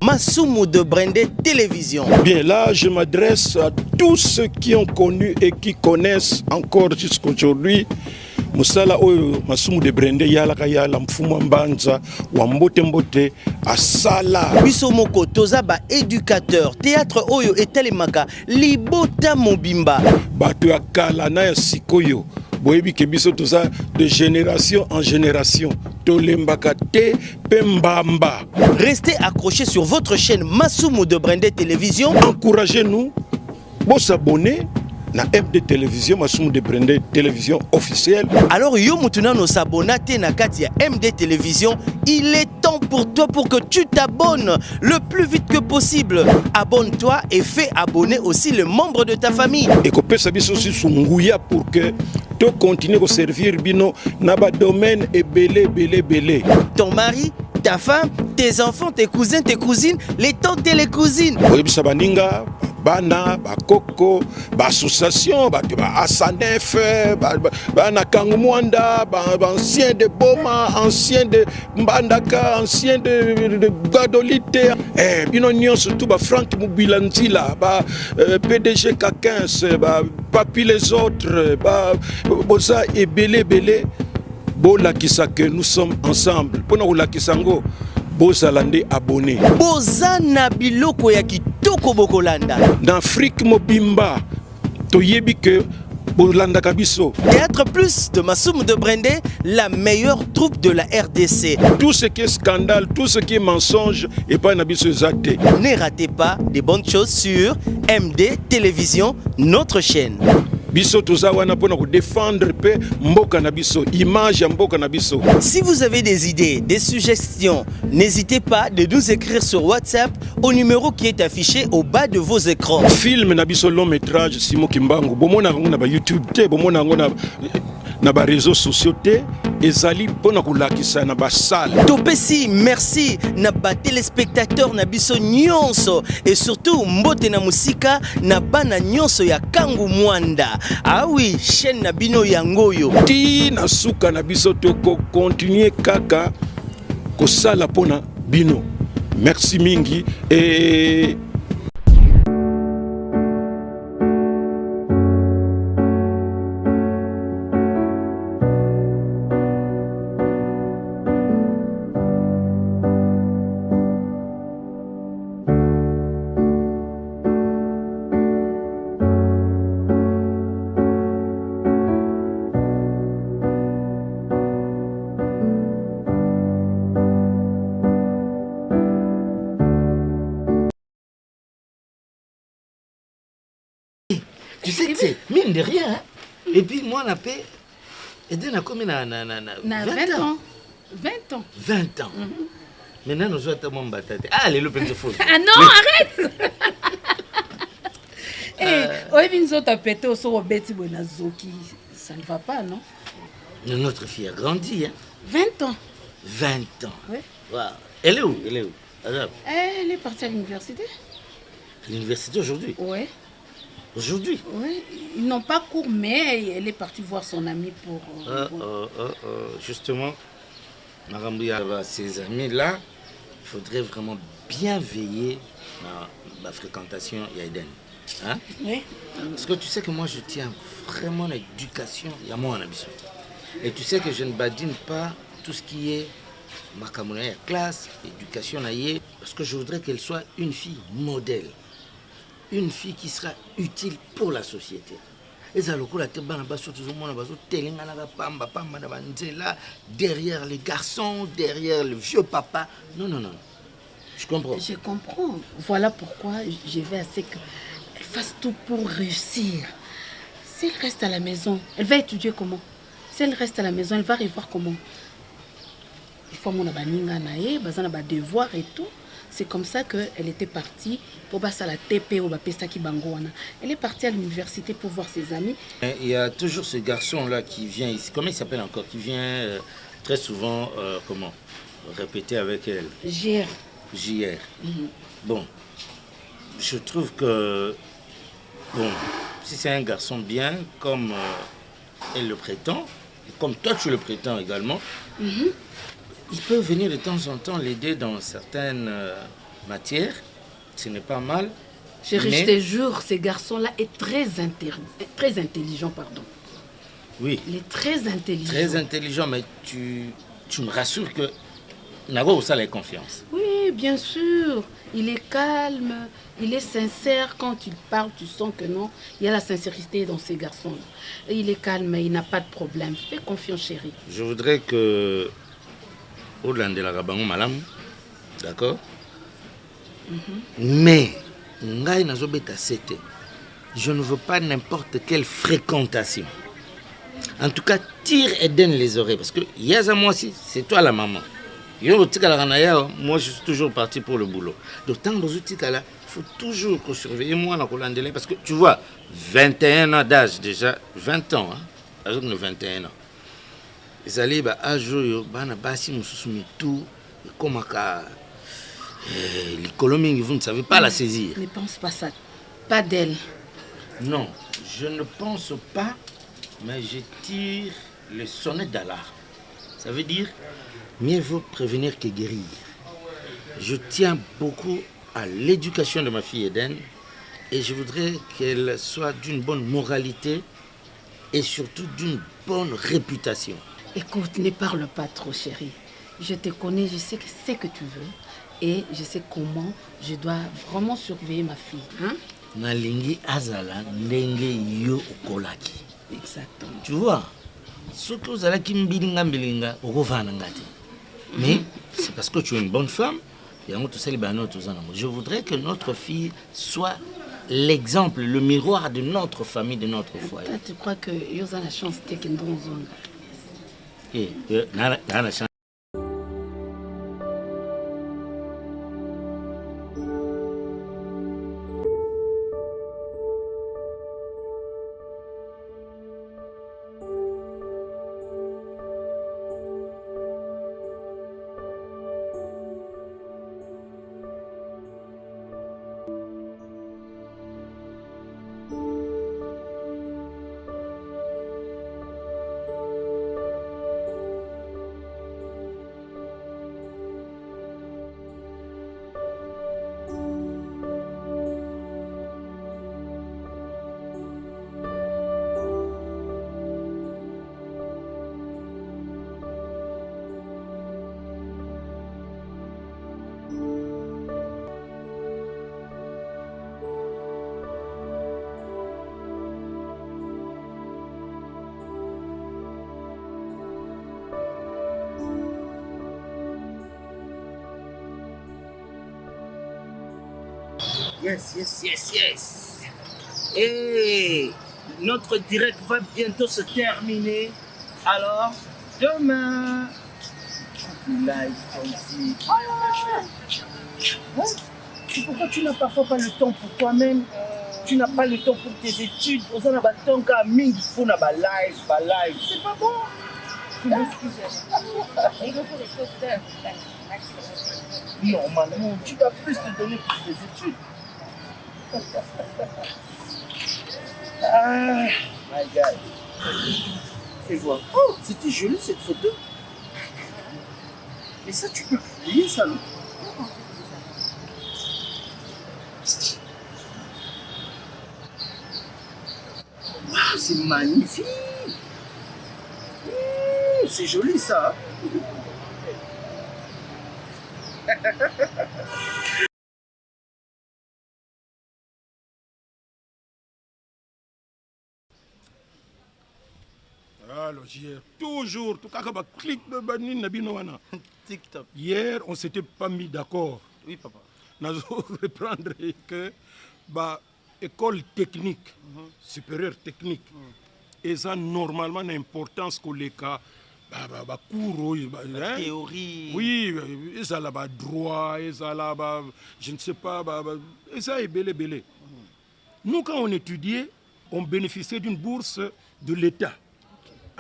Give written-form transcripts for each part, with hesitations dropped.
Masumu de Brendé Télévision. Bien, là, je m'adresse à tous ceux qui ont connu et qui connaissent encore jusqu'aujourd'hui Musala oyo Masumu de Brendé yalaka yala mfumu mbanza wa mbote mbote asala. Biso moko toza ba éducateur théâtre oyo etelemaka libota mobimba. Bato ya kala na ya sikoyo. Boyebi ke biso toza de génération en génération. Tolembaka te pembamba. Restez accrochés sur votre chaîne Masumu de Brendé Télévision. Encouragez-nous. Bon s'abonner na MD Télévision, Masumu de Brendé Télévision officielle. Alors yo mutuna no s'abonner na kati ya MD Télévision, il est temps pour toi pour que tu t'abonnes le plus vite que possible. Abonne-toi et fais abonner aussi les membres de ta famille. Et que pesa biso si sunguya pour que tu continues à servir bino na ba domaine et belé. Ton mari, ta femme, tes enfants, tes cousins, tes cousines, les tantes et les cousines. Oui, sabaninga, bana, bakoko, association, ba Asanef, bana Kangumwanda, ancien de Boma, ancien de Mbandaka, ancien de Gadolite. Bino nyon surtout ba Frank Mubilanzila, PDG K15, Papi les autres, Boza et belé. Bola Kisake, nous sommes ensemble. Pour la Kisango, Bozalande abonné. Bozana biloko ya kitoko bokolanda. Dans Afrique Mobimba, toyebi que Bolanda Kabiso. Théâtre Plus de Masumu de Brendé, la meilleure troupe de la RDC. Tout ce qui est scandale, tout ce qui est mensonge, et pas Nabiso Zate. Ne ratez pas des bonnes choses sur MD Télévision, notre chaîne. Biso tozawana pona ko défendre pe mboka na biso, image ya mboka na biso. Si vous avez des idées, des suggestions, n'hésitez pas de nous écrire sur WhatsApp au numéro qui est affiché au bas de vos écrans. Film na biso long métrage Simo Kimbangu, bomona ngo na ba YouTube te, bomona ngo na ba réseaux sociaux te, ezali pona ko lakisa na ba salle. Topesi merci na ba téléspectateurs na biso nyonso et surtout mbote na musika na bana nyonso ya Kangu Mwanda. Ah oui, chaîne na bino yangoyo. Ti na suka na biso to continuer kaka ko sala pona bino. Merci mingi et tu sais que c'est mine de rien, hein? Et puis moi, on a payé. Et on a combien 20 ans. 20 ans. 20 ans. Maintenant, nous sommes mon bataille. Ah, les lopins de faux. Ah non, arrête. Oui, nous avons pété au sort Betty Bonazoki. Ça ne va pas, non? Notre fille a grandi, hein? 20 ans. 20 ans. Oui. Wow. Elle est où? Elle est partie à l'université. À l'université aujourd'hui? Oui. Aujourd'hui? Oui, ils n'ont pas cours, mais elle est partie voir son ami pour... Justement, Marambouya, ses amis-là, il faudrait vraiment bien veiller à la fréquentation Yaïden. Hein? Oui. Parce que tu sais que moi, je tiens vraiment à l'éducation. Il y a moi en ambition. Et tu sais que je ne badine pas tout ce qui est Makamuna, classe, éducation, parce que je voudrais qu'elle soit une fille modèle. Une fille qui sera utile pour la société. Derrière les garçons, derrière le vieux papa. Non. Je comprends. Je comprends. Voilà pourquoi je vais à ce qu'elle fasse tout pour réussir. Si elle reste à la maison, elle va étudier comment? Si elle reste à la maison, elle va revoir comment? Il faut mon devoir et tout. C'est comme ça qu'elle était partie pour passer à la TP ou Pestaki Bangoana. Elle est partie à l'université pour voir ses amis. Il y a toujours ce garçon-là qui vient ici. Comment il s'appelle encore? Qui vient très souvent, répéter avec elle. JR. Bon, je trouve que, bon, si c'est un garçon bien, comme elle le prétend, et comme toi tu le prétends également, il peut venir de temps en temps l'aider dans certaines matière, ce n'est pas mal. Chérie, mais... je te jure, ce garçon-là est très intelligent, pardon. Oui. Il est très intelligent. Très intelligent, mais tu me rassures que Nago, ça a confiance. Oui, bien sûr. Il est calme, il est sincère. Quand il parle, tu sens que non, il y a la sincérité dans ces garçons-là. Et il est calme, il n'a pas de problème. Fais confiance, chérie. Je voudrais que au-delà de la Rabango Malam, d'accord? Mais, ngai nazobeta sete. Je ne veux pas n'importe quelle fréquentation. En tout cas, tire et donne les oreilles. Parce que Yaza, moi aussi, c'est toi la maman. Moi, je suis toujours parti pour le boulot. Donc, tant dans il faut toujours que surveiller moi dans le parce que tu vois, 21 ans d'âge déjà, 20 ans, hein, avec nos 21 ans. Les allés, à jour, tout, comme l'économie, vous ne savez pas la saisir. Ne pense pas ça, pas d'elle. Non, je ne pense pas, mais je tire le sonnet d'alarme. Ça veut dire, mieux vaut prévenir que guérir. Je tiens beaucoup à l'éducation de ma fille Eden et je voudrais qu'elle soit d'une bonne moralité et surtout d'une bonne réputation. Écoute, ne parle pas trop, chérie. Je te connais, je sais ce que tu veux et je sais comment je dois vraiment surveiller ma fille. Hein? Nalingi azala ndenge yo okolaki. Exactement. Tu vois, ce que vous allez kimbilinga mbilinga okovana ngati. Mais c'est parce que tu es une bonne femme. Je voudrais que notre fille soit l'exemple, le miroir de notre famille, de notre foyer. Toi, tu crois que vous avez la chance de une bonne zone? La chance. Yes. Et notre direct va bientôt se terminer. Alors, demain, live comme si. Pourquoi tu n'as parfois pas le temps pour toi-même? Tu n'as pas le temps pour tes études. C'est pas bon. Normalement, tu dois plus te donner pour tes études. Ah, my God. Fais voir. Oh, c'était joli cette photo. Mais ça, tu peux publier ça, non? Waouh, c'est magnifique. C'est joli ça. Alors, hier, toujours, tout cas, clic de Banin Nabinoana. TikTok. Hier, on ne s'était pas mis d'accord. Oui, papa. Nous allons reprendre que l'école technique, supérieure technique, et ça, normalement, l'importance que les cas, cours, théorie. Oui, et ça là-bas, droit, et ça là-bas, je ne sais pas, et ça est belé. Nous, quand on étudiait, on bénéficiait d'une bourse de l'État.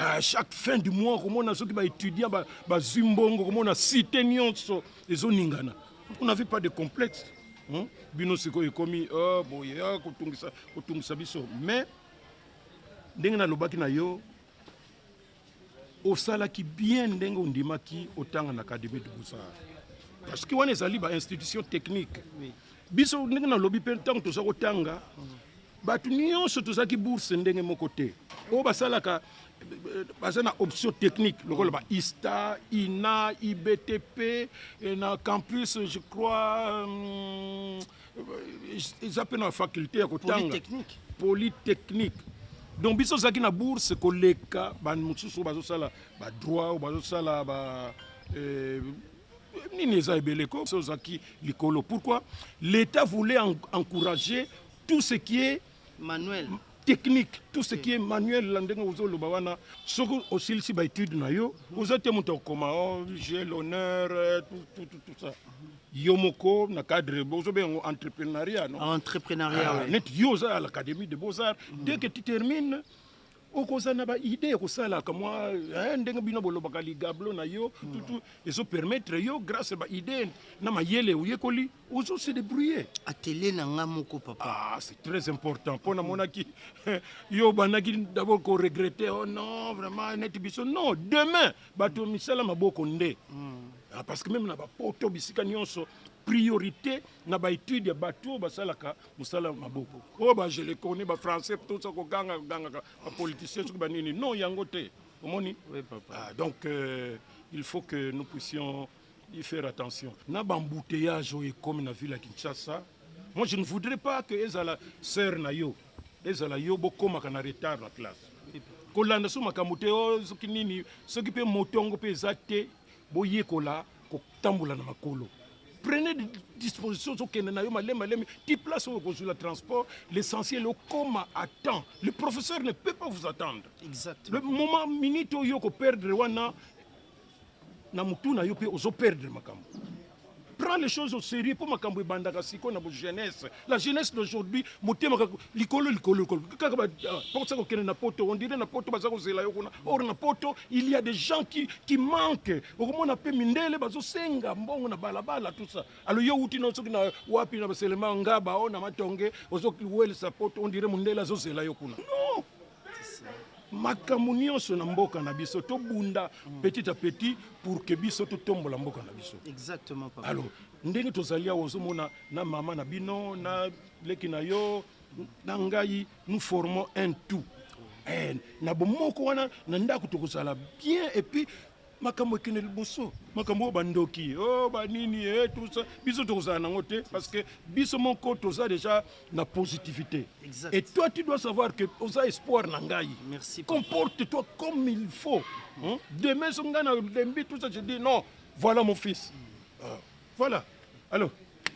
À chaque fin du mois, comme on a ceux qui étudier, Zimbongo, comme on a cité les Oningana. On n'avait pas de complexe. Bino seko ekomi boya kotungisa biso. Mais ndenge na lobaki na yo osala ki bien ndenge ondimaki otanga na académie de Boussard. parce que wana ezali ba institution technique biso ndenge na lobby pe tant to sako tanga bato nyonso tozaki bourse ndenge moko te oyo basalaka baza na option technique lokola ba ISTA, INA, IBTP na campus je crois eza mpe na faculté ya kotanga polytechnique donc biso ozalaki na bourse koleka bamosusu bazosala badroit bazosala ba nini eza ebele ko ozalaki likolo. Pourquoi l'État voulait encourager tout ce qui est manuel technique, tout ce qui est manuel landenge ozoloba wana soko osilisi ba étude na yo ozate moto koma j'ai l'honneur tout ça yomoko na cadre bozo be entrepreneuriat non entrepreneuriat net yo za à l'académie de beaux-arts dès que tu termines okozana ba idée kosala ka moi ndenge bino bolobaka ligablo na yo tout ezo permettre yo grâce ba idée na mayele uyekoli ozo se débrouiller atelier na nga moko papa. Ah c'est très important pour na monaki yo banaki d'abord ko regretter oh non vraiment net biso non demain bato misala maboko nde parce que même na ba poto bisika nyonso priorité na ba étude ya bato basalaka musala maboko oh ba je les connais ba français tout ça ko ganga ba politiciens so ba nini non yango te omoni oui papa donc il faut que nous puissions y faire attention na ba embouteillage et comme na ville à Kinshasa moi je ne voudrais pas que ezala sœur na yo ezala yo bokoma kana retard la classe kolanda so makambo te o soki nini soki pe motongo pe ezate boyekola ko tambola na makolo. Prenez des dispositions sur qui place sur le transport. L'essentiel est comment attend. Le professeur ne peut pas vous attendre. Exactement. Le moment minute où vous perdre wana na mutu na yo pe ozo perdre makambo. Prends les choses au sérieux pour makambo bandaka siko na jeunesse. La jeunesse d'aujourd'hui motema likolo kaka pour ça qu'on na poto on dirait na poto bazako zela yo kuna. Or na poto il y a des gens qui manquent. Okomo na pe mindele bazo senga mbongo na balabala tout ça. Alors yo uti no soki na wapi na baselema ngaba ona matonge ozo wel sa poto on dirait mindele azo zela yo kuna. Non. Makambo nyonso na mboka na biso to bunda petit à petit pour que biso to tombola mboka na biso. Exactement papa. Alors ndenge tozalia ozomona na mama na bino na leki na yo na ngai nous formons un tout. Na bomoko wana na ndako tokozala bien et puis makambo ekene liboso makambo bandoki banini tout ça biso tokozala nango te parce que biso moko toza déjà na positivité. Exact. Et toi tu dois savoir que oza espoir na ngai. Merci. Comporte-toi comme il faut. Demain son gars na lembi tout ça je dis non voilà mon fils. Voilà. Alors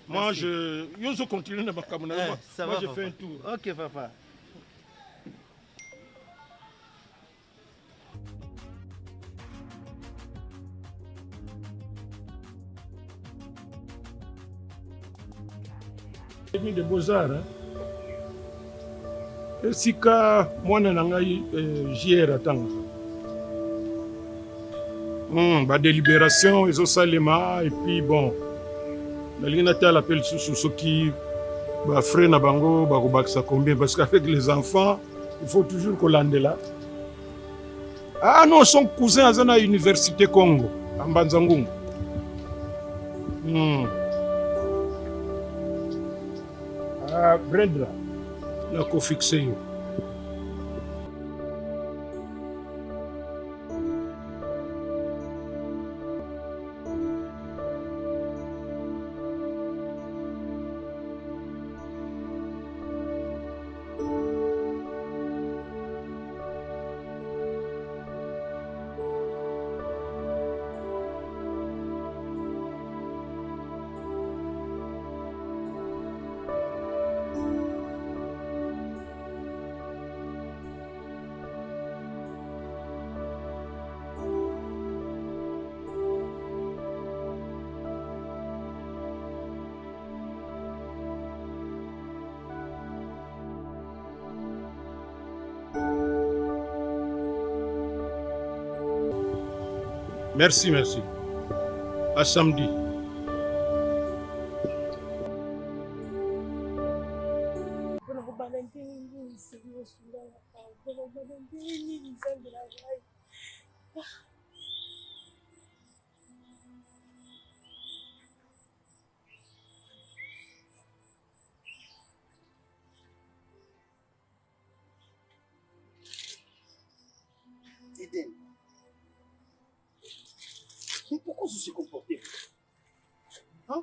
moi je continue na makambo na moi. Moi je fais un tour. OK papa. De beaux-arts esika mwana na ngai JR atanga ba délibération ezosalema et puis bon nalingi natala appel susu soki ba frère na bango bakobakisa combien parce qu'avec les enfants il faut toujours kolandela non son cousin aza na université Congo à Mbanza-Ngungu. Brenda, la co-fixé. Merci, merci. À samedi. Hein?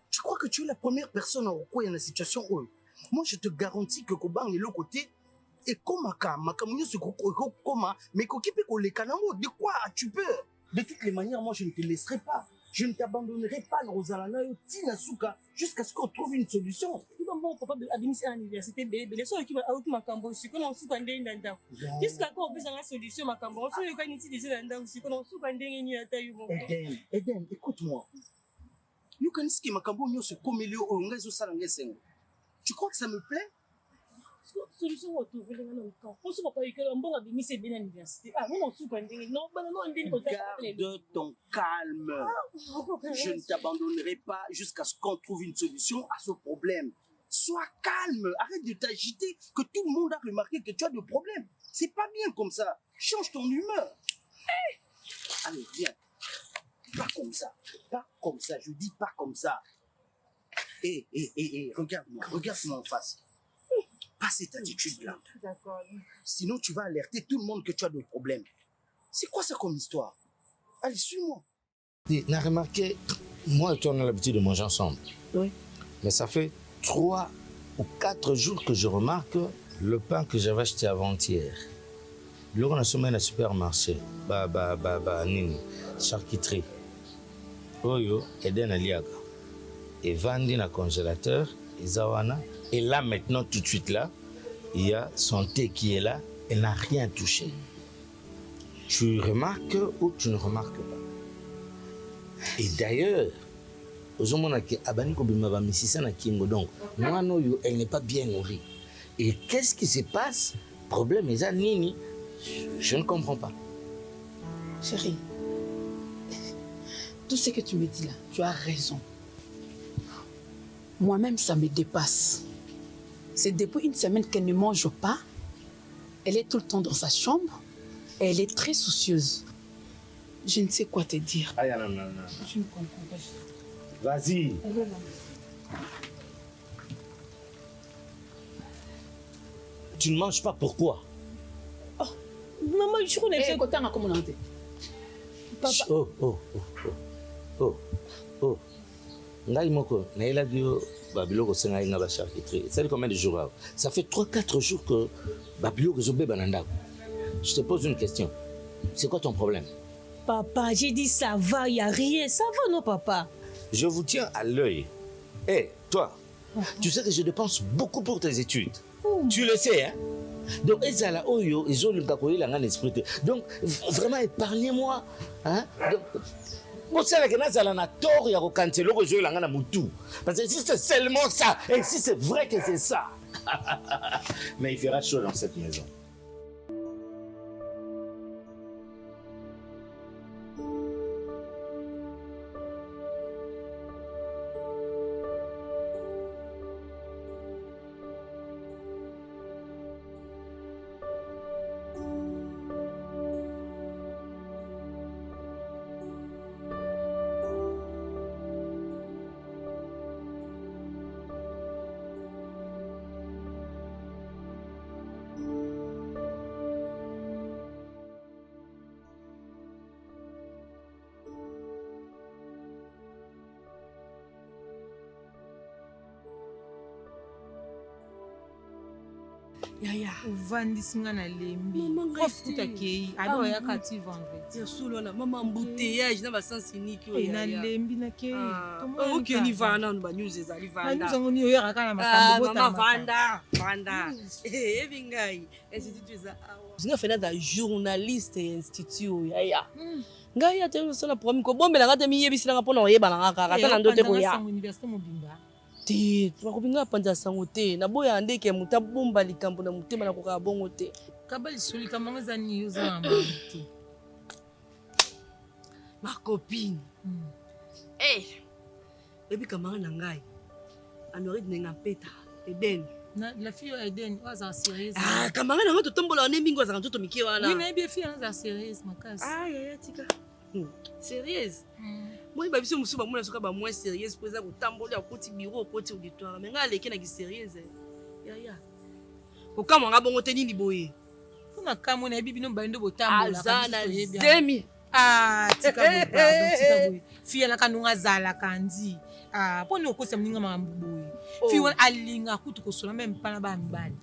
Tu crois que tu es la première personne à recouvrir la situation? Moi, je te garantis que Kobang est l'autre côté. Et comme mais de quoi as-tu peur? De toutes les manières, moi, je ne te laisserai pas. Je ne t'abandonnerai pas, Rosalana, Tinasuka, jusqu'à ce qu'on trouve une solution. Mon papa a démissionné à l'université, les gens qui ont ma cambo, si on sous pandé nanda. Jusqu'à quand on peut avoir une solution, ma cambo, si on a une idée nanda, si on sous pandé nanda. Eden, écoute-moi. You can see ma cambo, nous se commélions au réseau salangeseng. Tu crois que ça me plaît? Solution au trouver dans le camp. On se voit pas que l'on a démissionné bien à l'université. Ah, non, sous pandé, non, garde ton calme. Je ne t'abandonnerai pas jusqu'à ce qu'on trouve une solution à ce problème. Sois calme, arrête de t'agiter, que tout le monde a remarqué que tu as des problèmes. C'est pas bien comme ça. Change ton humeur. Hey. Allez, viens. Pas comme ça. Pas comme ça. Je dis pas comme ça. Regarde-moi en face. Pas cette attitude-là. D'accord. Sinon, tu vas alerter tout le monde que tu as des problèmes. C'est quoi ça comme histoire? Allez, suis-moi. Tu as remarqué, moi et toi, on a l'habitude de manger ensemble. Oui. Mais ça fait 3 ou 4 jours que je remarque le pain que j'avais acheté avant-hier. Là, on a sommé dans le supermarché. Nini, charcuterie. Oyo, Eden Aliaga. Et vendi dans le congélateur, Izawana. Et là, maintenant, tout de suite là, il y a son thé qui est là. Elle n'a rien touché. Tu remarques ou tu ne remarques pas. Et d'ailleurs, elle n'est pas bien nourrie. Et qu'est-ce qui se passe? Problème, Nini, je ne comprends pas. Chérie, tout ce que tu me dis là, tu as raison. Moi-même, ça me dépasse. C'est depuis une semaine qu'elle ne mange pas. Elle est tout le temps dans sa chambre. Et elle est très soucieuse. Je ne sais quoi te dire. Ah, non. Je ne comprends pas. Vas-y. Tu ne manges pas, pourquoi? Oh, maman, je connais ça. Papa. Oh. Ngai moko, naila bio babiloko senga inga ba charcuterie. Ça fait combien de jours là? Ça fait 3-4 jours que babiloko zo beba nanda. Je te pose une question. C'est quoi ton problème? Papa, j'ai dit ça va, il n'y a rien. Ça va, non, papa? Je vous tiens à l'œil. Hé, toi, tu sais que je dépense beaucoup pour tes études. Tu le sais, hein? Donc, ils ont le bakoye l'angan esprit. Donc, vraiment, épargnez-moi. Hein? Parce que si c'est seulement ça, et si c'est vrai que c'est ça, mais il fera chaud dans cette maison. Yaya. Uvandisanga na lembi. Ofuta kei. Ado ya kati vendredi. Ya solo na mama embouteillage na ba sens unique yo ya. Na lembi na kei. OK ni vana no ba news ezali vanda. News ngo ni yo ya kana makambo bota. Mama vanda. Evingai. Institut za awa. Zinga fena da journaliste institut yaya. Ngai ya teno sala problème ko bombela ngate mi yebisila ngapona oyeba na ngaka kata na ndote ko ya. Université Mobimba. Te twakobinga panza sango te na boya ndeke muta bomba likambo na mutema na koka bongo te kabali soli kamanga za news na mama ma copine ebi kamanga na ngai anorit nenga peta Eden na la fille Eden waza sérieuse kamanga na ngoto tombola ne mbingo za ntoto miki wana oui na bi fille za sérieuse makasi ya tika sérieuse moi ba biso musuba mona soka ba moins sérieuse pour ça kotambola koti bureau koti auditoire mais nga leki na ki sérieuse ya kokama nga bongo te nini boye kuna kamo na bibi no bando botambola azana zemi Ah, tika boy, pardon, tika boy. Fille na kanunga zala kandi. Ah, poni okosa mninga mambo boy. Fille wana alinga kutu kosola même pana ba mbali.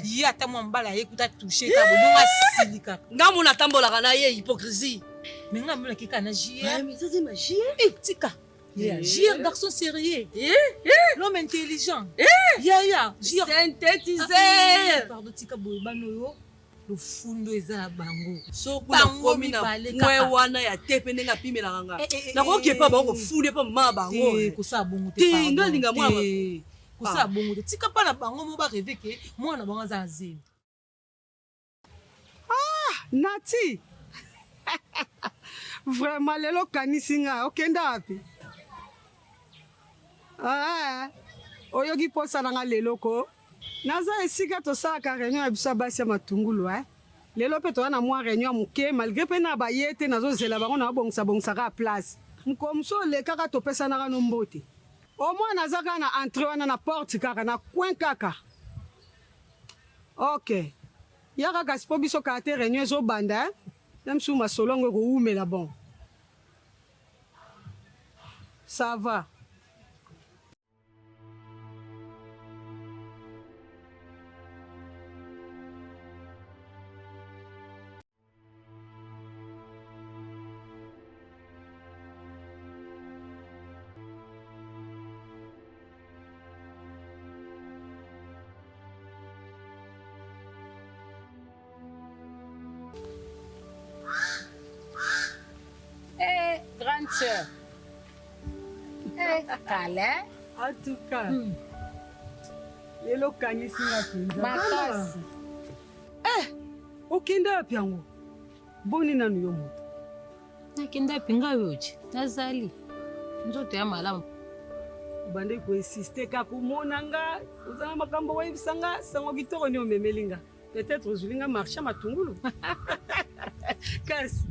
Ya ta mo mbala yekuta toucher ka bononga silika. Ngamu na tambola na ye hypocrisie. Mais ngamu na kika na JR. Mais ça c'est magie. Tika. Yeah, JR garçon sérieux. L'homme intelligent. Ya, JR synthétisé. Pardon, tika boy banoyo. Le fundo eza bango. So kuna komi na mwe wana ya tepe nenga pimela nganga. Na ko kepa bango funde pa ma bango. Ko sa bongo te. Tinga linga mwa. Ko sa bongo te. Tika pa na bango mo ba rêver ke mwana bango za nzembo. Nati. Vraiment lelo kanisinga okenda wapi? Oyogi posa nanga lelo ko. Naza esika tosalaka réunion ya biso basi ya matungulu lelo pe toza na mwa réunion moke malgré pe na baye te nazozela bango na bongisa place mokomso olekaka topesanaka no mbote omwa naza kaka na entré wana na porte kaka na coin kaka ok ya kaka sipo biso kaka te réunion ezobanda même su masolongo ekoumela bon ça va. Grande sœur. Calais. En tout cas, lelo kanisinga kinza. Makasi. Okenda wapi yango? Boni nanu yo moto. Nakenda pinga yoje. Nazali. Nzoto ya malamu. Bande ko insister ka kumona nga, uzana makambo wa ibisanga sango kitoko ni omemelinga. Peut-être ozulinga marché matungulu. Kasi.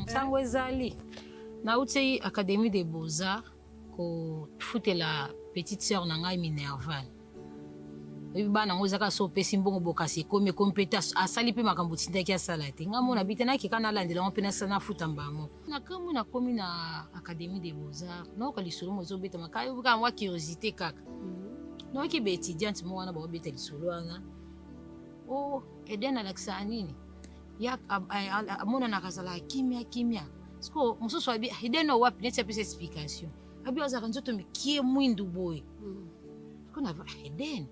Sango ezali. Na utei Académie des Beaux-Arts ko fute la petite sœur na ngai Minerval. Bana ngozaka so pesi mbongo bokasi komi compétence asali pe makambo tindaki asala te. Ngamona bitena ki kana landela on pena sana futa mbango. Na kamu na komi na Académie des Beaux-Arts. No ka lisolo mozo beta makayo buka mwa curiosité kaka. No ki be étudiante mo wana ba beta lisolo wana. Oh, Eden Alexa nini? Ya amona nakazala kimia. Sko mususu abi hideno wapi neti apesa explication. Abi wazaka nzoto mikie mwindu boy. Kuna ba Eden.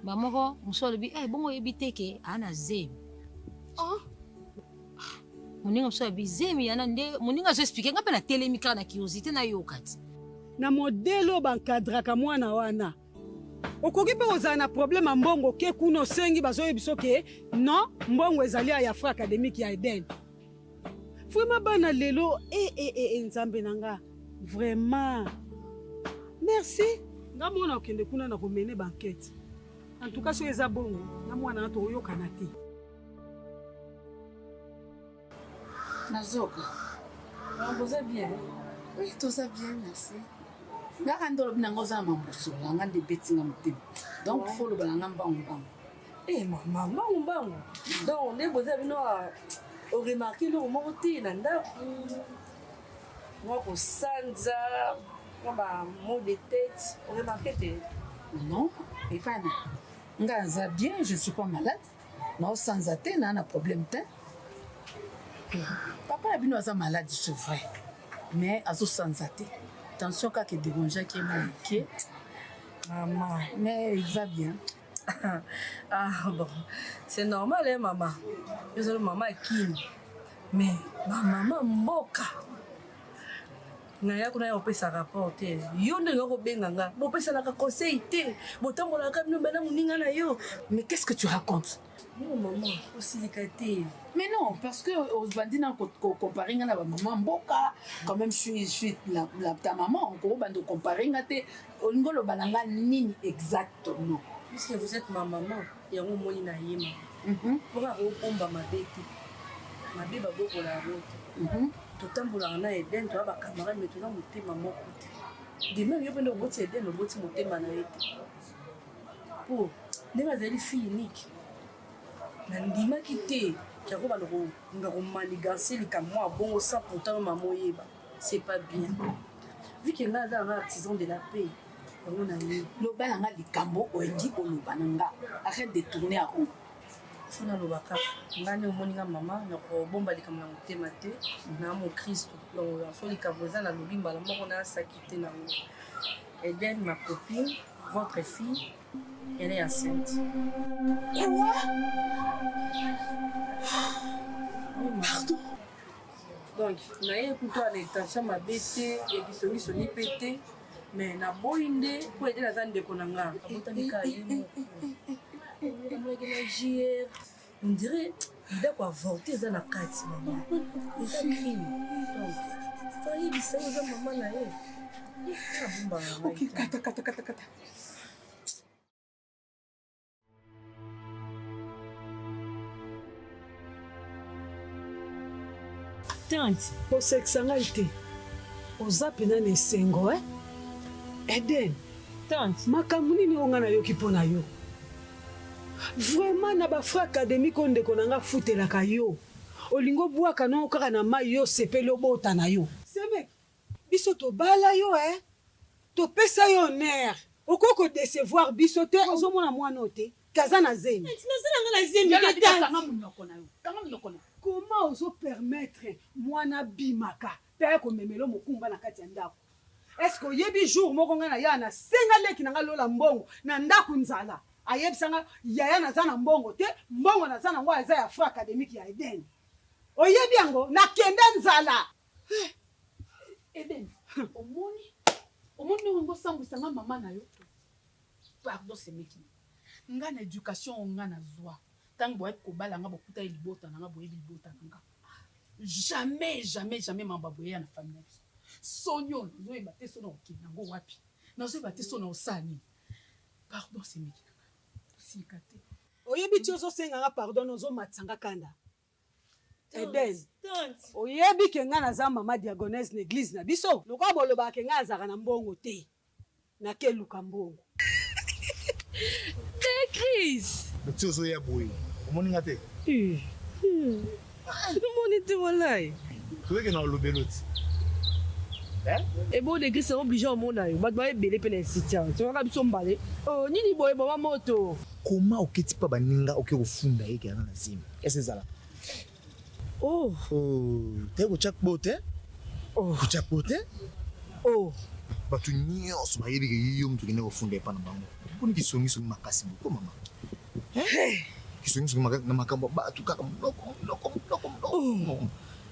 Mamoko musolo bi bongo ebiteke ana zemi. Muninga musolo bi zemi yana nde muninga zo expliquer ngapa na telemika na curiosité na yokati. Na modelo bankadraka mwana wana. Okoki pe ozala na problème mbongo ke kuno sengi bazoyebiso ke non mbongo ezali ya Afro académique ya Eden. Vraiment bana lelo nzambe nanga vraiment merci nga mona okende kuna na komene banquette en tout cas so eza bongo na mwana na to oyokana te Nazoka. Vous êtes bien? Oui, tout ça bien, merci. Nga ndolo binango za mambuso nga de betinga mutima. Donc faut le balanga mbangamba. Maman mbango. Donc les beaux amis au remarqué le monter nanda. Moi au sanza comme un mot de tête, au remarqué non, et pas na. Nga za bien, je suis pas malade. Non sans atteindre un problème te. Papa a bien malade, c'est vrai. Mais à sans atteindre. Attention quand il dérange qui est mal maman, mais il va bien. Ah bon, c'est normal hein maman. Désolé maman est qui? Mais ma maman mboka. Naya kuna yo pesa rapport te. Yo ndenge ko benganga. Bo pesa la conseil te. Bo tambola ka bino bana muninga na yo. Mais qu'est-ce que tu racontes? Non maman, aussi likate. Mais non, parce que aux bandits n'a comparé à la maman mboka. Quand même je suis ta maman, on peut comparer ngate au ngolo bananga nini exactement. Puisque vous êtes ma maman, il y a un moment na yema. Pour omba mabeki. Mabeba boko la route. Totambola na Eden to ba camarade mais to na motema moko te. De même yo pendo boti Eden no boti motema na ete. Po, ndenge azali fille unique. Na ndima kite, Yako ba ngako manigancer likamwa bon sans pourtant maman yeba. C'est pas bien. Vu que là dans artisan de la paix. On a eu le balanga likambo oendi olobananga. Arrête de tourner à rond. Funa lobaka. Ngani omoninga mama na ko bomba likamna motema te na mo Christ. Donc en soit likaboza na lobimba la moko na sakité na ngo. Eden, ma copine, votre fille, elle est enceinte. Quoi? Pardon? Donc, je suis plutôt à l'intention de bêter et qui sont pétés, mais na boinde pour aider la zone de Konanga. On dirait qu'il a avorté dans la carte, maman. C'est un crime. Donc, il faut que ça maman là. Ok, kata. Tante, kosekisa ngai te oza pena na esengo Eden tante, makambo nini oyo ngai nayoki mpo na yo vraiment na bafra académique oyo ndeko na nga afutelaka yo olingi obwaka no kaka na mai yo osepeli obota na yo semeki biso tobala yo topesa yo honneur okoki kodecevoir biso te ozomona mwana o te kaza na zemi comment ozo permettre mwana bimaka mpe komemela mokumba na kati ya ndako est-ce que oyebi jour moko ngai na ya na senga leki na nga lola mbongo na ndako nzala ayebisanga yaya naza na mbongo te mbongo naza nango aza ya fra académique ya Eden oyebi yango nakende nzala Eden omoni ngo sambwisanga mama na yo pardon semeki nga na éducation nga na zwa tant boye kobala nga bokuta libota nga boye libota nga jamais mamba boye na famille sonyo zo ebate sona okina ngo wapi nazo ebate sona osani pardon semeki sikate oyebi ti ozosenga nga pardon ozomatisa kanda Eden oyebi ke nga naza mama diagonese na église na biso lokola bolobaka ke nga azaka na mbongo te nakeluka mbongo Chris. Tu es un boy. Comment on a fait? Comment on était walai? Tu veux que nous le belot? Et bon, les gars sont obligés au monde. Bah, doit être belé peine situation. Tu vas bien balé. Oh, ni ni boy, maman moto. Comment ok tu pas baninga ok au funda et qui a na sim? Est-ce ça là? Oh. T'es au chaque bote? Oh. Au chaque bote? Oh. Bah tu nyos ba yebi ke yom tu kine au funda pa na bango. Pour qui songi songi makasi beaucoup maman. Qui songi songi makasi na makambo ba tu kaka loko.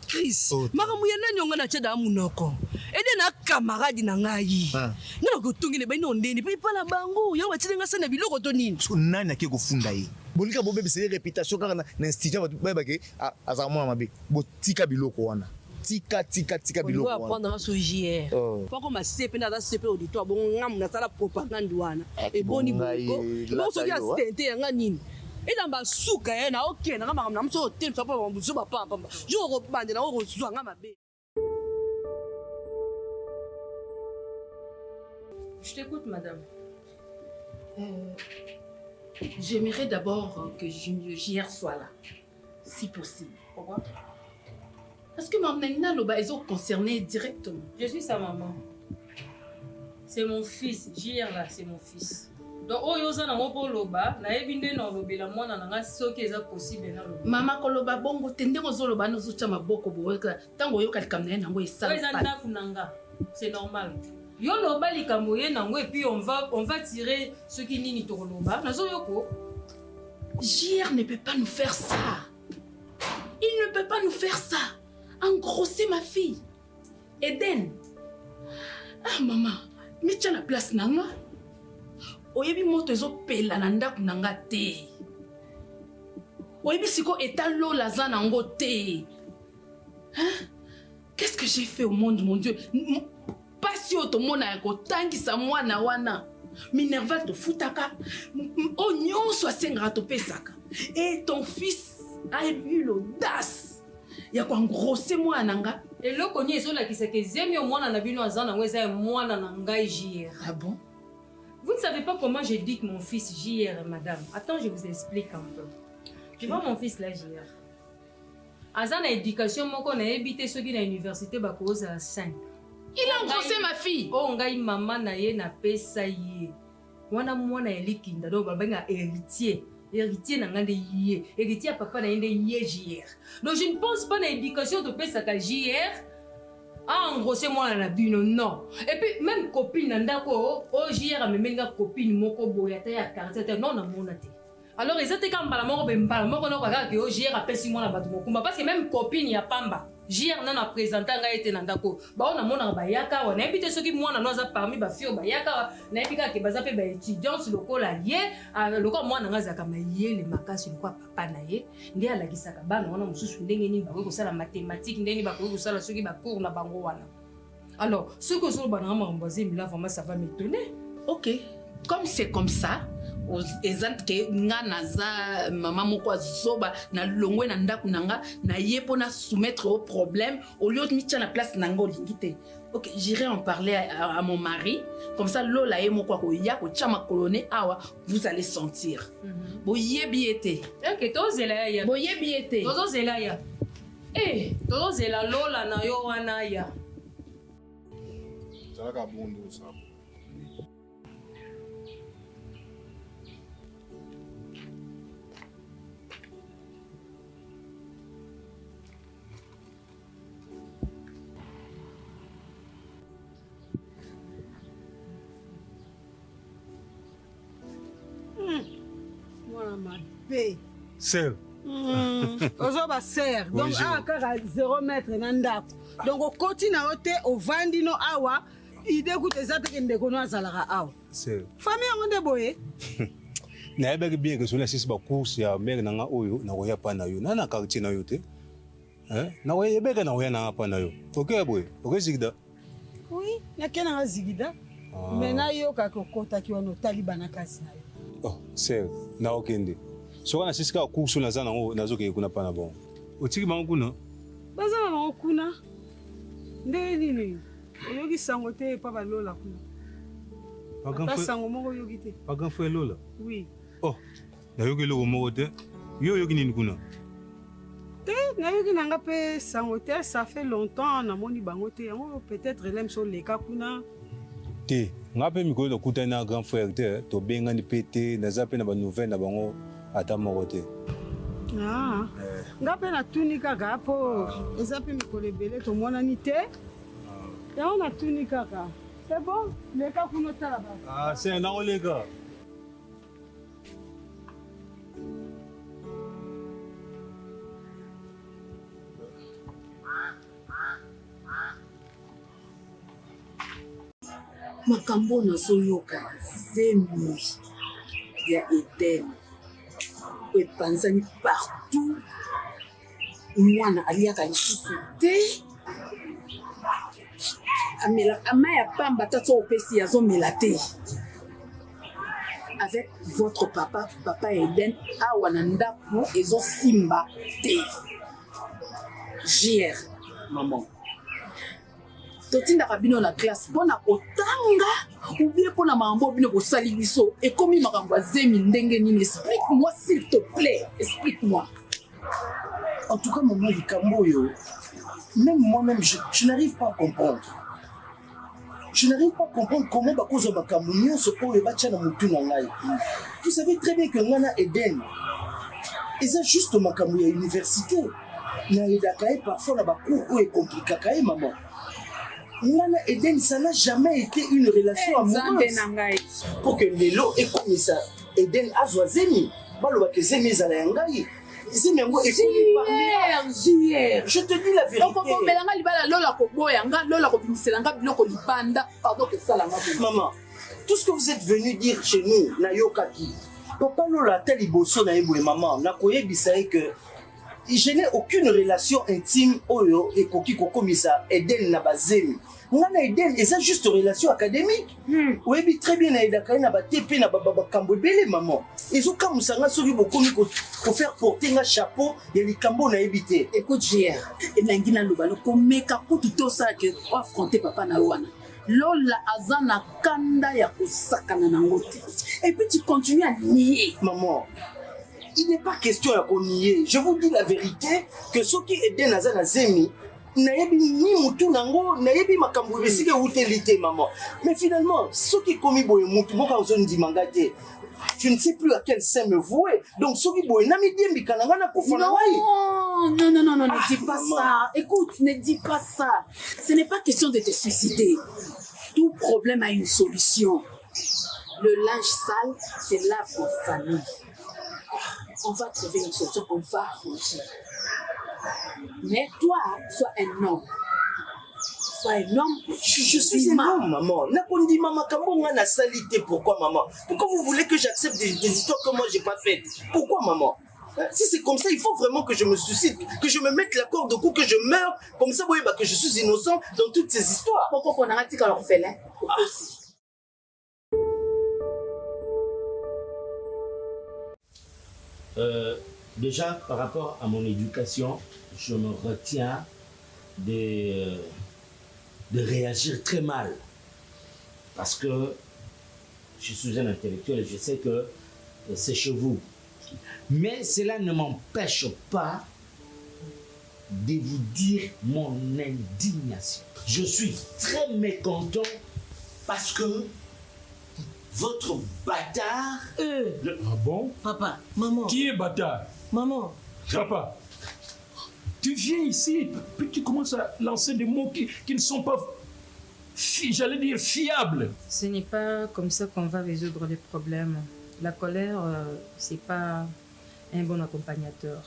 Chris, makamu ya nani onga na cheda munoko. Ede na camarade na ngai. Ngana ko tungile ba ino ndeni pe pa na bango. Ya wa tilenga sana biloko to nini. So nani ake ko funda yi. Bolika bobe be c'est réputation kaka na institution ba ba ke azamwa mabe. Botika biloko wana. Tika biloko wana. On va prendre un JR. Pas comme CP na CP auditoire bon ngam na sala propagande wana. E boni boko. Bon so ya stente nga nini. Et dans ma souka, na ok, na ma na mso hotel, ça pas mon zuba pamba. Je rebande na oro zuwa nga mabe. Je t'écoute, madame. J'aimerais d'abord que JR soit là, si possible. Pourquoi? Parce que maman Nina Loba est concernée directement. Je suis sa maman. C'est mon fils. JR là, c'est mon fils. Donc, oh, yoza na mopo loba, na ebinde na lobe la mwana na nga soki eza possible na loba. Mama koloba bongo tende ngozo loba no zucha maboko boka tango yoka likamna ye nango esala. Eza ndafu nanga. C'est normal. Yo loba likambo ye nango et puis on va tirer ce qui nini to loba. Nazo yoko. JR ne peut pas nous faire ça. Il ne peut pas nous faire ça. Engrosser ma fille. Eden. Ah maman, mais tu as la place nanga. Oyebi moto ezo pela na ndako nanga te. Oyebi siko etalo la za nango te. Hein? Qu'est-ce que j'ai fait au monde, mon Dieu? Pas si otomona ya kotangisa mwana wana. Minerval to futaka. O nyonso asengaka to pesaka. Et ton fils a eu l'audace. Ya ko engrosser mwana nanga. Et le konye ezo la kiseke zemi o mwana na bino azana ngo eza mwana na ngai JR. Ah bon? Vous ne savez pas comment j'ai dit que mon fils JR, madame. Attends, je vous explique un peu. Tu vois mon fils là, JR. aza na éducation moko na ebité soki na université bakoza la 5. Il a engrossé ma fille. Oh ngai maman na ye na pesa ye. Wana mwana elikinda donc babenga héritier. Héritier na ngande yé. Héritier papa na yende yé JR. Donc je ne pense pas na éducation de pesa ka JR. Ah engrossé moi na bino non. Et puis même copine ndako o JR a memenga copine moko boyata ya 47 non na monate. Alors ils étaient quand moko bembala moko no kaka ke o JR apesi moi na batu mokumba parce que même copine ya pamba JR na présentant nga été ndako ba on a mona bayaka on invité ceux qui moi na noza parmi ba fio bayaka na epika ke baza pe ba étudiants lokola ye lokola moi na ngaza kama ye le makasi lokwa papa na ye ndi ala kisaka bana wana mususu ndenge ni ba ko sala mathématiques ndenge ba ko sala ceux qui ba cours na bango wana. Alors ce que zo bana mambazi mila vraiment ça va m'étonner. OK, comme c'est comme ça exemple que nga naza maman moko azoba na longwe na ndaku nanga na ye pona soumettre au problème au lieu de mettre na place nanga olingite. OK, j'irai en parler à mon mari comme ça lola ye moko ko ya ko chama coloné awa vous allez sentir. Boye biete. OK, tozela ya. Boye biete. Tozela ya. Tozela lola na yo wana ya. Zalaka bundu sa. Sœur. Ozoba sœur. Donc kaka 0 mètre na ndako. Donc au continue ote au vandino awa ide kutezate ke ndeko no azalaka awa. Sœur. Famille onde boye. Na yebeki bien que sona sisi ba course ya mère nanga oyo na koya pa na yo. Na na quartier na yo te. Na koya yebeka na koya na pa na yo. OK boye. OK zigida. Oui, na kena zigida. Mais na yo kako kota ki wana taliba na kasi na yo. Oh, sœur, na okende. So kana sisi ka course na zana ngo nazoke kuna pa na bon. Otiki bango kuna? Bazana bango kuna. Nde nini? Oyogi sango te pa balola kuna. Pas sango moko yogi te. Pas grand frère Lola? Oui. Oh, na yogi lo moko te. Yo yogi nini kuna? Te, na yogi nanga pe sango te, ça fait longtemps na moni bango te. Peut-être l'aime so leka kuna. Te, ngape mikolo kuta na grand frère te, to benga ni pété, na zape na ba nouvelle na bango ata moko te. Ah. Ngape na tunika gapo. Ezape mikolo ebele to mona ni te. Ya on a tunika ka. C'est bon? Leka kuno tala ba. Ah, c'est na oleka. makambo nazoyoka zemi ya Eden epanzani partout mwana aliaka lisusu te ama ya pamba tata opesi azomela te avec votre papa Eden awa na ndako ezosimba te JR maman totindaka bino na classe mpona kotanga ou bien mpona makambo bino kosali biso ekomi makambo ya zemi ndenge nini explique-moi s'il te plaît explique-moi. En tout cas maman likambo yo même moi-même je n'arrive pas à comprendre. Je n'arrive pas à comprendre comment bakozo makambo nyonso oyo batia na mutu na ngai. Vous savez très bien que ngana Eden eza juste makambo ya université na edaka ye parfois na bacours oyo ekomplikaka ye maman. Ngana Eden, ça n'a jamais été une relation amoureuse. Pour que Lelo ait commis ça, Eden a joué Zemi. Baloba que Zemi est allé en Gaï. Zemi est je te dis la vérité. Maman, tout ce que vous êtes venu dire chez nous, Nayokaki, papa Lola Taliboso Naïbou et maman, Nakoye Bisaï que je n'ai aucune relation intime oyo et koki kokomisa Eden na bazemi. Ngana Eden c'est juste relation académique. Oui très bien na edaka na ba TP na ba kambo belé maman. Ils ont comme ça nga soki bokomi ko faire porter un chapeau ya likambo na ebité. Écoute JR, et nangina lobalo ko meka ko tout ça que affronter papa na wana. Lola azana kanda ya kosakana na ngote. Et puis tu continues à nier maman. il n'est pas question à nier. Je vous dis la vérité que ceux qui aident Nazana Zemi, nayebi ni mutu nango, nayebi makambo besike utelité maman. Mais finalement, ceux qui commis boye mutu, moka ozon di mangate. Je ne sais plus à quel sein me vouer. Donc ceux qui boye nami bien bikananga na kufana wai. Non, ne dis pas ça. Écoute, ne dis pas ça. Ce n'est pas question de te suicider. Tout problème a une solution. Le linge sale se lave en famille. On va trouver une solution, on va arranger. Mais toi, sois un homme. Sois un homme. Je suis un homme, maman. Nakondi maman, comment on a salité? Pourquoi, maman? Pourquoi vous voulez que j'accepte des histoires que moi j'ai pas faites? Pourquoi, maman? Si c'est comme ça, il faut vraiment que je me suicide, que je me mette la corde au cou, que je meure. Comme ça, vous voyez, que je suis innocent dans toutes ces histoires. Pourquoi on a dit qu'on leur fait là? Déjà, par rapport à mon éducation, je me retiens de réagir très mal. Parce que je suis un intellectuel et je sais que c'est chez vous. Mais cela ne m'empêche pas de vous dire mon indignation. Je suis très mécontent parce que votre bâtard... Ah bon? Papa, maman. Qui est bâtard? Maman. Papa, tu viens ici, puis tu commences à lancer des mots qui ne sont pas, j'allais dire, fiables. Ce n'est pas comme ça qu'on va résoudre les problèmes. La colère, c'est pas un bon accompagnateur.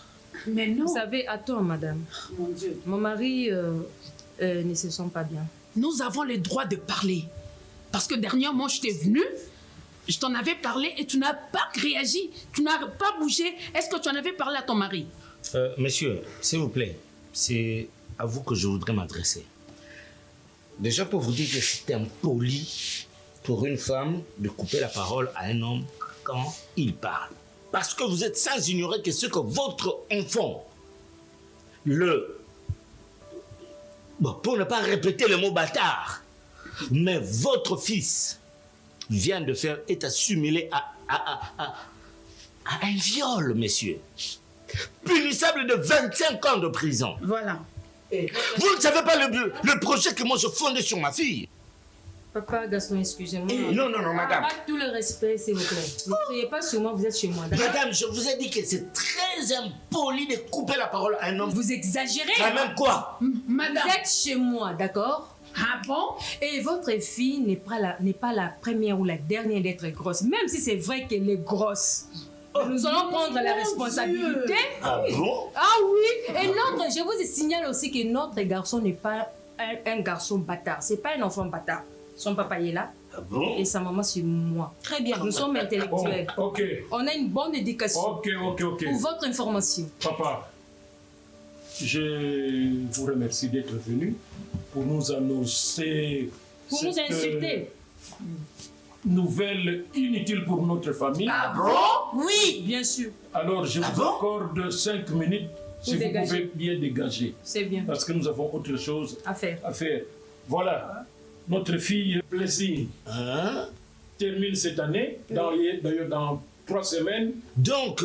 Mais non. Vous savez, attends, madame. Mon Dieu. Mon mari ne se sent pas bien. Nous avons le droit de parler. Parce que dernièrement, je t'ai venu, je t'en avais parlé et tu n'as pas réagi, tu n'as pas bougé. Est-ce que tu en avais parlé à ton mari? Monsieur, s'il vous plaît, c'est à vous que je voudrais m'adresser. Déjà pour vous dire que c'est impoli pour une femme de couper la parole à un homme quand il parle. Parce que vous êtes sans ignorer que ce que votre enfant, pour ne pas répéter le mot bâtard, mais votre fils vient de faire est assimilé à un viol, messieurs. Punissable de 25 ans de prison. Voilà. Vous ne savez pas le projet que moi je fondais sur ma fille. Papa, Gaston, excusez-moi. Non, madame. Avec tout le respect, s'il vous plaît. Ne criez pas sur moi, vous êtes chez moi. Madame, je vous ai dit que c'est très impoli de couper la parole à un homme. Vous exagérez. Quand même quoi? Madame. Vous êtes chez moi, d'accord? Ah bon? Et votre fille n'est pas la première ou la dernière d'être grosse, même si c'est vrai qu'elle est grosse. Nous allons prendre la responsabilité. Ah bon? Ah oui. Et je vous signale aussi que notre garçon n'est pas un garçon bâtard. C'est pas un enfant bâtard. Son papa est là. Ah bon? Et sa maman, c'est moi. Très bien. Nous sommes intellectuels. Bon, ok. On a une bonne éducation. Ok. Pour votre information. Papa, je vous remercie d'être venu pour nous annoncer... Pour nous insulter. Nouvelle inutile pour notre famille. Ah bon? Oui, bien sûr. Alors, je vous accorde 5 minutes si vous pouvez bien dégager. C'est bien. Parce que nous avons autre chose à faire. Voilà. Notre fille Plaisir termine cette année, d'ailleurs dans 3 semaines. Donc,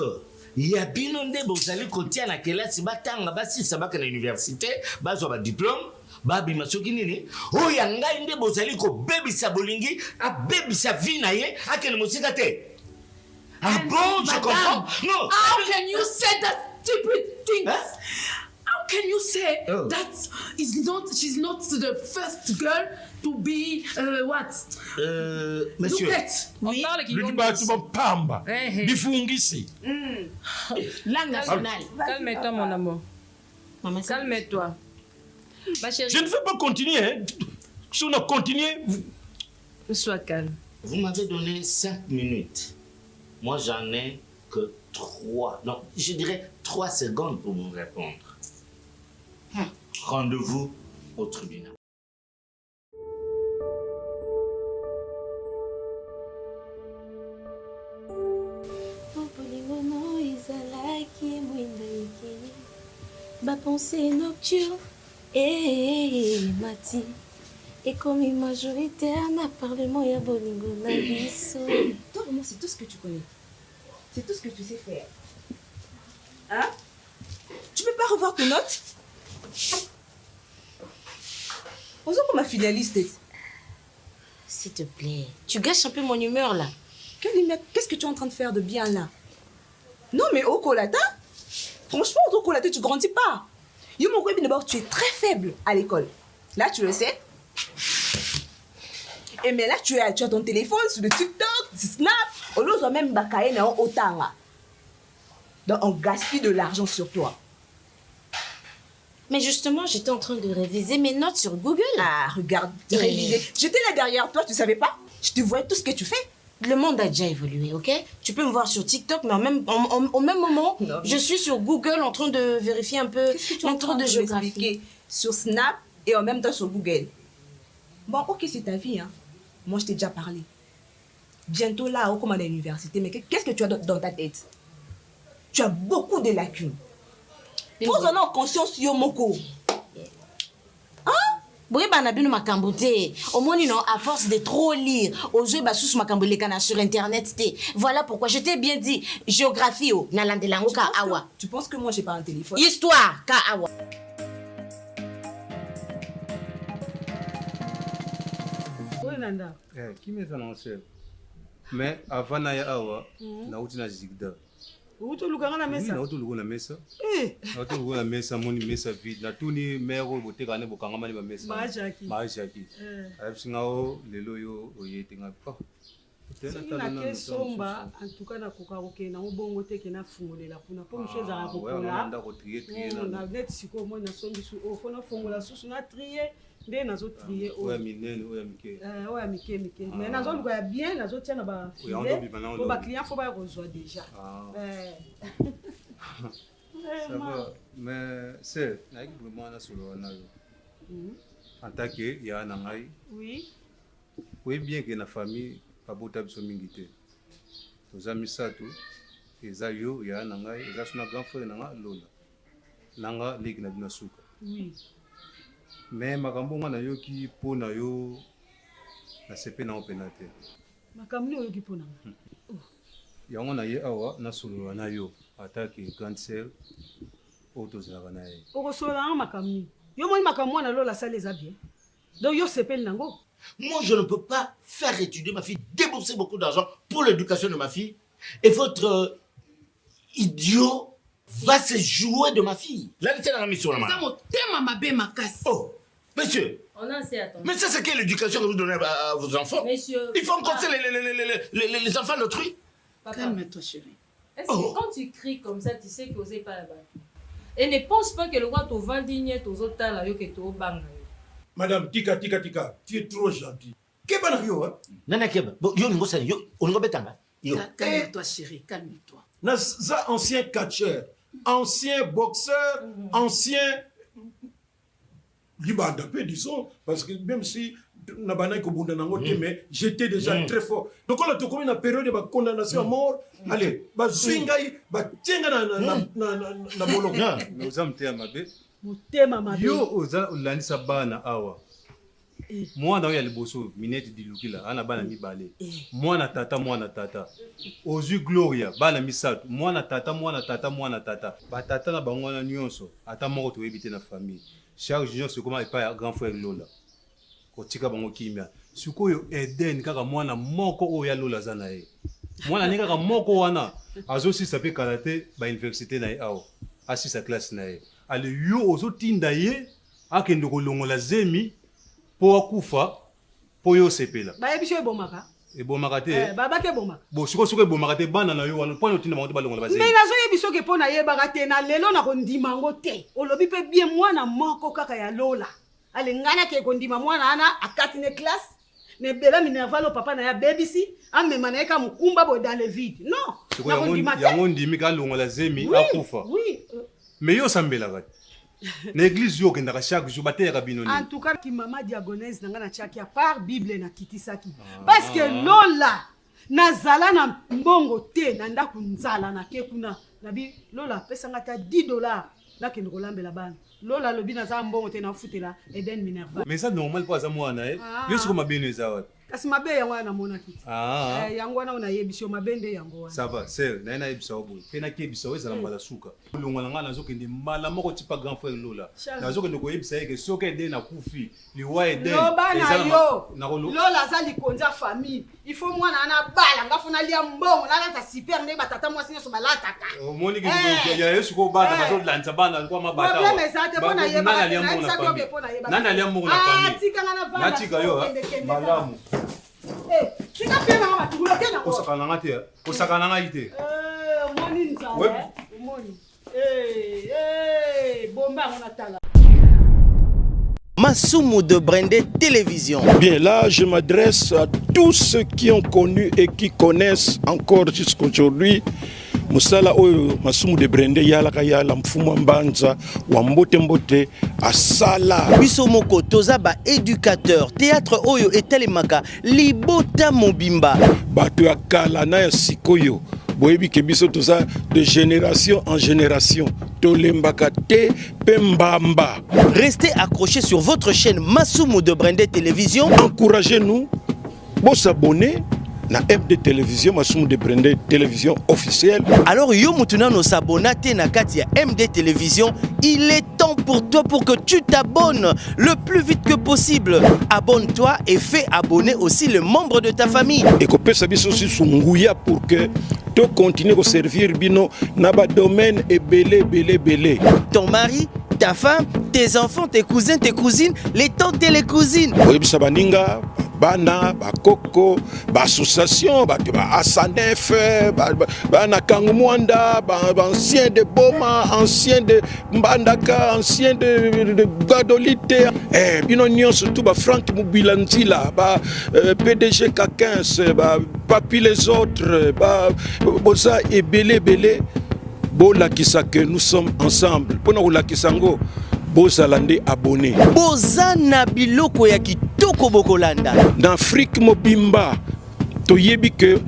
il y a bien un bozali kotia na kelasi batanga basisa baka na université, bazwa ba diplôme, babima soki nini, oyo ngai nde bozali ko bebisa bolingi, a bebisa vie na ye, akene mosika te. Ah bon, je comprends. Non. How can you say that stupid thing? How can you say that she's not the first girl to be what? Monsieur. Oui. Pamba. Bifungisi. Langue nationale. Calme-toi, mon amour. Calme-toi. Ma chérie. Je ne veux pas continuer. Hein. Si on a continué... Sois calme. Vous m'avez donné 5 minutes. Moi, j'en ai que 3. Non, je dirais 3 secondes pour vous répondre. Rendez-vous au tribunal. Pensée nocturne Mati et comme majoritaire n'a parlement ya bolingo na biso. Toi, c'est tout ce que tu connais. C'est tout ce que tu sais faire. Hein? Tu peux pas revoir tes notes? Osons comme ma filialiste. S'il te plaît, tu gâches un peu mon humeur là. Qu'est-ce que tu es en train de faire de bien là? Non mais au Kolata, franchement au Kolata tu grandis pas. Yo mon copain d'abord tu es très faible à l'école. Là tu le sais. Et mais là tu as ton téléphone sur le TikTok, du Snap, on n'ose même bakaye na otanga. Donc on gaspille de l'argent sur toi. Mais justement, j'étais en train de réviser mes notes sur Google. Ah, regarde, réviser. J'étais là derrière toi, tu savais pas? Je te voyais tout ce que tu fais. Le monde a déjà évolué, ok? Tu peux me voir sur TikTok, mais au même moment, non, je suis sur Google en train de vérifier un peu l'intro de géographie. Sur Snap et en même temps sur Google. Bon, ok, c'est ta vie, hein. Moi, je t'ai déjà parlé. Bientôt là, au commandant de l'université, mais qu'est-ce que tu as dans ta tête? Tu as beaucoup de lacunes. Faut en avoir conscience, yo moko. Hein? Boye banabino makambote. Au moins, non, à force de trop lire, aux yeux basous makambole kana sur internet, voilà pourquoi je t'ai bien dit géographie o nalandelango ka awa. Tu penses que moi j'ai pas un téléphone? Histoire ka awa. Qui m'est annoncé? Mais avant d'aller awa, na uti na zigda. Uto lukanga na mesa. Oui, na uto luku na mesa. Na uto luku na mesa, moni mesa vide. Na tuni mero bote kane bokanga mani ba mesa. Majaki. Majaki. Ayapsinga o lelo yo oyete nga pa. Na ke somba en tout cas na koka oke na ubongo te ke na fungolela kuna po msheza ra kokola. Na ko trier na net siko mo na sombi su o fona fungola susu na trier. Nde nazo trier o. Oya minene oya mike. Oya mike. Mais nazo luka bien nazo tia na ba filet. Pour ba client faut ba reçoit déjà. Ça va, mais c'est naiki vraiment na solo na yo. En tant que ya na ngai. Oui. Oui bien que na famille babota biso mingi te. Toza misato eza yo ya na ngai eza suna grand frère na nga Lola. Nanga leki na bina suka. Oui. Mais makambo nga na yo ki pona yo na sepe na opena te. Makambo yo ki pona. Yango na ye awa na solo na yo atake cancer autozala na ye. Oko solo na makambo. Yo moi makambo na Lola ça les a bien. Donc yo sepel nango. Moi, je ne peux pas faire étudier ma fille, débourser beaucoup d'argent pour l'éducation de ma fille. Et votre idiot va se jouer de ma fille. Là, c'est dans la mission, là. Oh, monsieur. On a assez attendu. Mais ça, c'est quelle éducation que vous donnez à vos enfants? Monsieur. Il faut encore les enfants d'autrui. Calme-toi, chérie. Est-ce que quand tu cries comme ça, tu sais que vous n'êtes pas là-bas? Et ne pense pas que le roi te vend digne, tu es là, que tu es au bang. Madame, tika, tu es trop gentil. Qu'est-ce que tu as? Nana Keba, on va betanga. Calme-toi, chérie, calme-toi. Ça, ancien catcheur, ancien boxeur, ancien. Disons, parce que même si mais j'étais déjà très fort. Donc, on a tout comme une période de condamnation à mort. Allez, nous sommes yo oza olandisa bana awa mwana oyo ya liboso minete dilukila ana bana mibale mwana tata ozwi gloria bana misato mwana tata batata na bango wana nyonso ata moko toyebi te na famille Charles Junior sekoma epai ya grand frère Lola kotika bango kimia sikoyo Eden kaka mwana moko oyo ya Lola aza na ye mwana ni kaka moko wana azosisa mpe karate ba université na ye awa asisa classe na ye ale yo ozotinda ye akende kolongola zemi po akufa po yo sepela ba yebiso ebomaka ebomaka te babake ebomaka bo siko ebomaka te bana na yo wala po otinda bango te balongola bazemi mais nazo yebiso ke pona yebaka te na lelo na kondima ngo te olobi pe bien mwana moko kaka ya Lola ale ngana ke kondima mwana ana akati ne classe ne bela minervalo papa na ya babisi amema na eka mukumba bo dans le vide non na kondima te yango ndimi ka longola zemi akufa oui mais yo sambelaka l'église yo kendaka chaque jour bateyaka bino en tout cas ki mama diagonese nanga na tiaki à part bible na kitisaki parce que Lola nazala na mbongo te na ndako nzala na ke kuna na bi Lola pesanga ta $10 na kende kolambela bana Lola lobi na za mbongo te na futela Eden Minerva mais ça normal pas za mwana yo siko mabeno eza wapi kasi mabe yango na mona kiti yango wana ona yebisho mabende yango wana ça va c'est na yebisa obo pena ki yebisa oza na mala suka longa nga nazokende mala moko tipa grand frère Lola nazokende ko yebisa yeke soka ede na kufi liwa ede Lola za likonza famille il faut mwana ana bala ngafuna lia mbongo na lata super ne batata mwasi nyoso balata ka omoni ki ya yesu ko bata bazo lanza bana kwa mabata problème ezate pona yeba nana lia mbongo na famille tika ngana vanda natika yo malamu tika pena ngama tukuloke na osakana ngate osakana ngate moni nzawe moni bomba ngona tala Masumu de Brendé Télévision. Bien, là, je m'adresse à tous ceux qui ont connu et qui connaissent encore jusqu'aujourd'hui Musala oyo Masumu de Brendé yalaka yala mfumu mbanza wa mbote mbote asala. Biso moko toza ba éducateur théâtre oyo etelemaka libota mobimba. Bato ya kala na ya sikoyo. Boyebi ke biso toza de génération en génération. Tolembaka te pembamba. Restez accrochés sur votre chaîne Masumu de Brendé Télévision. Encouragez-nous. Bon s'abonner na MD Télévision Masumu de Brendé Télévision officielle. Alors yo mutuna no s'abonner na kati ya MD Télévision, il est temps pour toi pour que tu t'abonnes le plus vite que possible. Abonne-toi et fais abonner aussi les membres de ta famille. Et que pesa biso si sunguya pour que tu continues à servir bino na ba domaine et belé. Ton mari, ta femme, tes enfants, tes cousins, tes cousines, les tantes et les cousines. Oui, ça baninga, bana, bakoko, association, ba asanef, bana kangumwanda, ancien de Boma, ancien de Mbandaka, ancien de Gadolite, bino nyon surtout ba Franck Mubilanzila, ba PDG K15, ba Papi les autres, ba boza et belé. Bola kisa que nous sommes ensemble. Pona ola kisango. Bozalande abonné. Bozana biloko ya kitoko bokolanda. Dans Afrique mobimba, toyebi que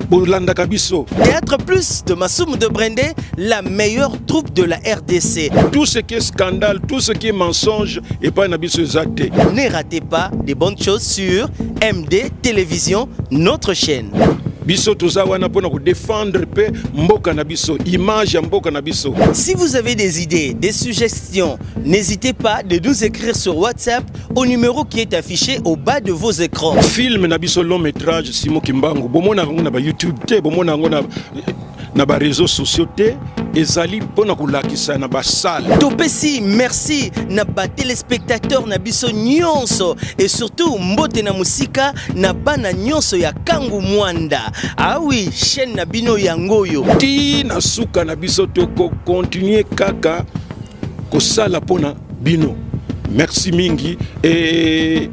bolanda kabiso. Théâtre Plus de Masumu de Brendé, la meilleure troupe de la RDC. Tout ce qui est scandale, tout ce qui est mensonge et pas nabiso zate. Ne ratez pas des bonnes choses sur MD Télévision, notre chaîne. Biso toza wana pona ko défendre pe mboka na biso, image ya mboka na biso. Si vous avez des idées, des suggestions, n'hésitez pas de nous écrire sur WhatsApp au numéro qui est affiché au bas de vos écrans. Film na biso long métrage Simo Kimbangu, bomona ngo na ba YouTube te, bomona ngo na ba réseaux sociaux te, ezali pona kolakisa na ba salle. Topesi merci na ba téléspectateurs na biso nyonso et surtout mbote na musika na bana nyonso ya Kangu Mwanda. Ah oui, chaîne na bino yangoyo. Ti na suka na biso to continuer kaka ko sala pona bino. Merci mingi et